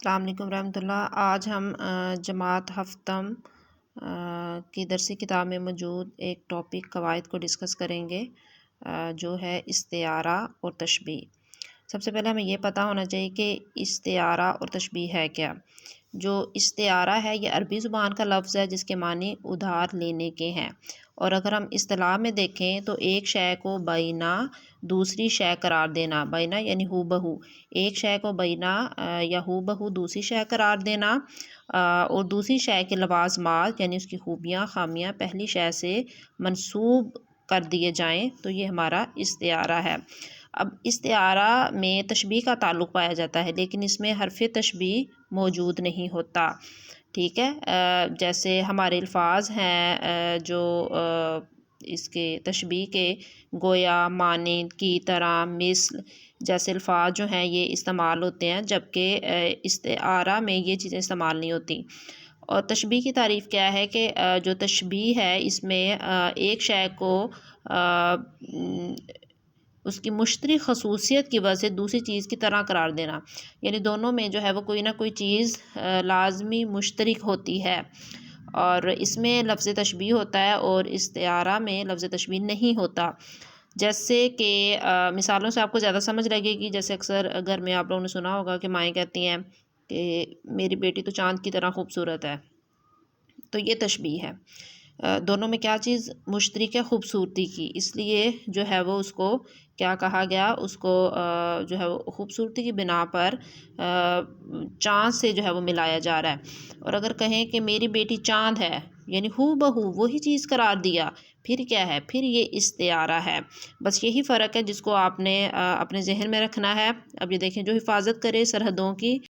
السلام علیکم ورحمۃ اللہ۔ آج ہم جماعت ہفتم کی درسی کتاب میں موجود ایک ٹاپک قواعد کو ڈسکس کریں گے جو ہے استعارہ اور تشبیہ۔ سب سے پہلے ہمیں یہ پتہ ہونا چاہیے کہ استعارہ اور تشبیہ ہے کیا۔ جو استعارہ ہے یہ عربی زبان کا لفظ ہے جس کے معنی ادھار لینے کے ہیں، اور اگر ہم اصطلاح میں دیکھیں تو ایک شے کو بینہ دوسری شے قرار دینا، بینہ یعنی ہو بہو، ایک شے کو بینہ یا ہو بہو دوسری شے قرار دینا، اور دوسری شے کے لوازمات یعنی اس کی خوبیاں خامیاں پہلی شے سے منسوب کر دیے جائیں تو یہ ہمارا استعارہ ہے۔ اب استعارہ میں تشبیہ کا تعلق پایا جاتا ہے لیکن اس میں حرف تشبیہ موجود نہیں ہوتا، ٹھیک ہے۔ جیسے ہمارے الفاظ ہیں جو اس کے تشبیہ کے گویا، مانند، کی طرح، مثل جیسے الفاظ جو ہیں یہ استعمال ہوتے ہیں، جبکہ استعارہ میں یہ چیزیں استعمال نہیں ہوتی۔ اور تشبیہ کی تعریف کیا ہے کہ جو تشبیہ ہے اس میں ایک شے کو اس کی مشترک خصوصیت کی وجہ سے دوسری چیز کی طرح قرار دینا، یعنی دونوں میں جو ہے وہ کوئی نہ کوئی چیز لازمی مشترک ہوتی ہے، اور اس میں لفظ تشبیہ ہوتا ہے اور استعارہ میں لفظ تشبیہ نہیں ہوتا۔ جیسے کہ مثالوں سے آپ کو زیادہ سمجھ لگے گی، جیسے اکثر گھر میں آپ لوگوں نے سنا ہوگا کہ مائیں کہتی ہیں کہ میری بیٹی تو چاند کی طرح خوبصورت ہے، تو یہ تشبیہ ہے۔ دونوں میں کیا چیز مشترک ہے؟ خوبصورتی کی، اس لیے جو ہے وہ اس کو کیا کہا گیا، اس کو جو ہے وہ خوبصورتی کی بنا پر چاند سے جو ہے وہ ملایا جا رہا ہے۔ اور اگر کہیں کہ میری بیٹی چاند ہے یعنی ہو بہو وہی چیز قرار دیا، پھر کیا ہے؟ پھر یہ استعارہ ہے۔ بس یہی فرق ہے جس کو آپ نے اپنے ذہن میں رکھنا ہے۔ اب یہ دیکھیں، جو حفاظت کرے سرحدوں کی